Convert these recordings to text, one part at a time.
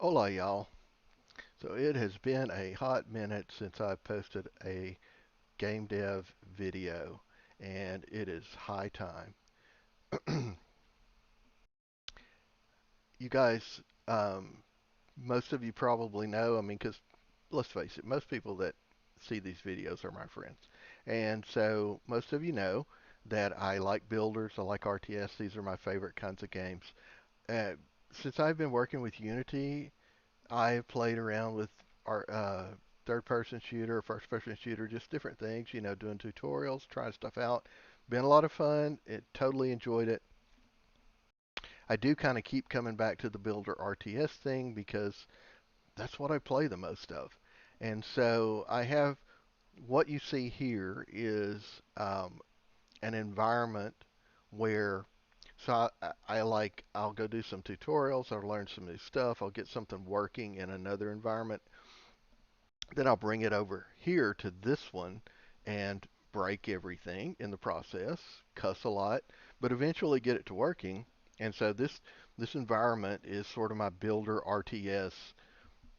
Hola, y'all. So it has been a hot minute since I posted a game dev video, and it is high time. You guys, most of you probably know, I mean, because let's face it, most people that see these videos are my friends. And so most of you know that I like builders, I like RTS, these are my favorite kinds of games. Uh, since I've been working with Unity, I've played around with our third-person shooter, first-person shooter, just different things, doing tutorials, trying stuff out. Been a lot of fun. Totally enjoyed it. I do kind of keep coming back to the Builder RTS thing because that's what I play the most of. And so I have what you see here is an environment where I'll go do some tutorials, I'll learn some new stuff, I'll get something working in another environment. Then I'll bring it over here to this one and break everything in the process, cuss a lot, but eventually get it to working. And so this environment is sort of my builder RTS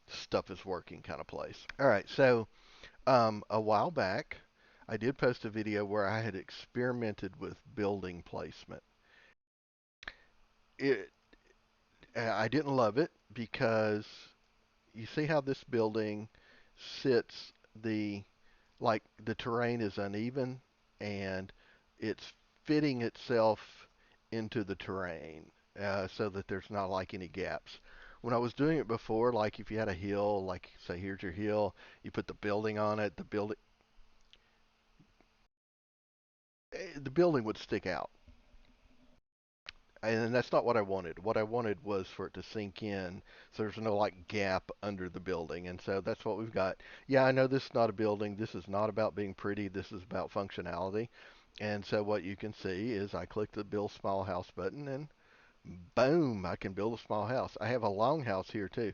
stuff is working kind of place. All right, so a while back, I did post a video where I had experimented with building placement. It I didn't love it because you see how this building sits the like the terrain is uneven and it's fitting itself into the terrain so that there's not like any gaps. When I was doing it before, like if you had a hill, like say here's your hill, you put the building on it, the building would stick out. And that's not what I wanted. What I wanted was for it to sink in, so there's no like gap under the building. And so that's what we've got. Yeah, I know this is not a building. This is not about being pretty. This is about functionality. And so what you can see is I click the build small house button and boom, I can build a small house. I have a long house here too.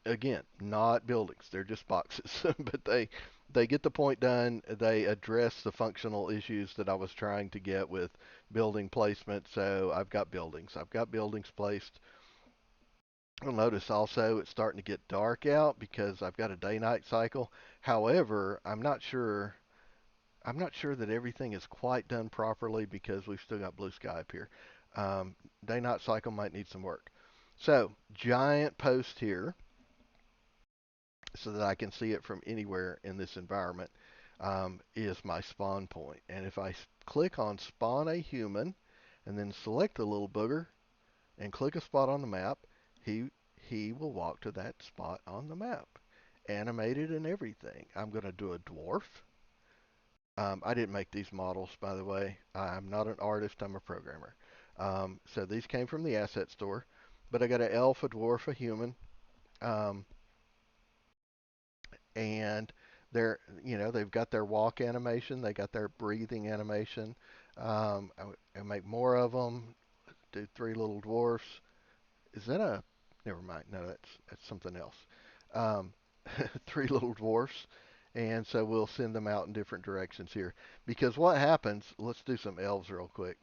Again, not buildings, they're just boxes, but they get the point done. They address the functional issues that I was trying to get with building placement. So I've got buildings placed. You'll notice also it's starting to get dark out because I've got a day-night cycle. However, I'm not sure that everything is quite done properly because we've still got blue sky up here. Day-night cycle might need some work. So, giant post here so that I can see it from anywhere in this environment is my spawn point. And if I click on spawn a human and then select the little booger and click a spot on the map, he will walk to that spot on the map, animated and everything. I'm going to do a dwarf. I didn't make these models, by the way. I'm not an artist, I'm a programmer. So these came from the asset store. But I got an elf, a dwarf, a human, um, and they've got their walk animation, they got their breathing animation. I make more of them. Do three little dwarfs. Is that a? Never mind. No, that's something else. Um, three little dwarfs, and so we'll send them out in different directions here. Because what happens, let's do some elves real quick.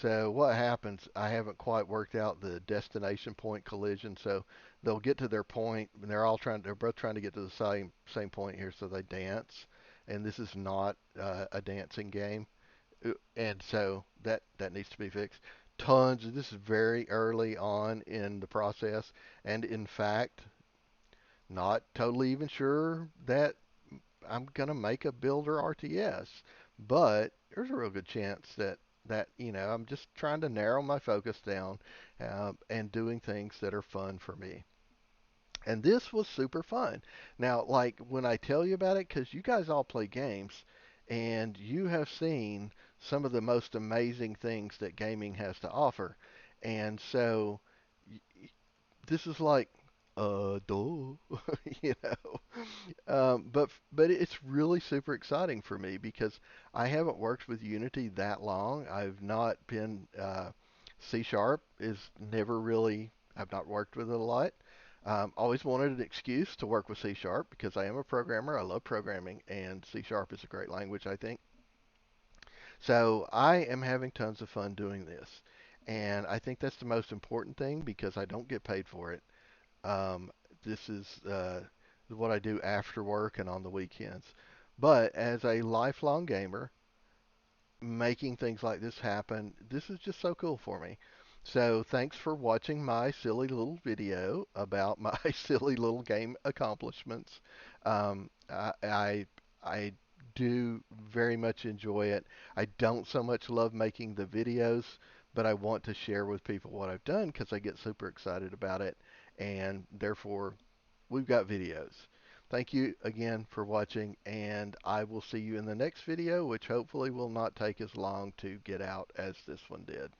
So what happens, I haven't quite worked out the destination point collision, so they'll get to their point, and they're both trying to get to the same point here, so they dance. And this is not a dancing game, and so that needs to be fixed. This is very early on in the process, and in fact, not totally even sure that I'm gonna make a builder RTS, but there's a real good chance that I'm just trying to narrow my focus down and doing things that are fun for me. And this was super fun. Now, like when I tell you about it, because you guys all play games, and you have seen some of the most amazing things that gaming has to offer, and so this is like, duh, you know. But it's really super exciting for me because I haven't worked with Unity that long. I've not been C Sharp is never really. I've not worked with it a lot. Always wanted an excuse to work with C Sharp because I am a programmer. I love programming, and C Sharp is a great language, I think. So I am having tons of fun doing this, and I think that's the most important thing because I don't get paid for it. Um, this is what I do after work and on the weekends. But as a lifelong gamer, making things like this happen, this is just so cool for me. So thanks for watching my silly little video about my silly little game accomplishments. I do very much enjoy it. I don't so much love making the videos, but I want to share with people what I've done because I get super excited about it, and therefore we've got videos. Thank you again for watching, and I will see you in the next video, which hopefully will not take as long to get out as this one did.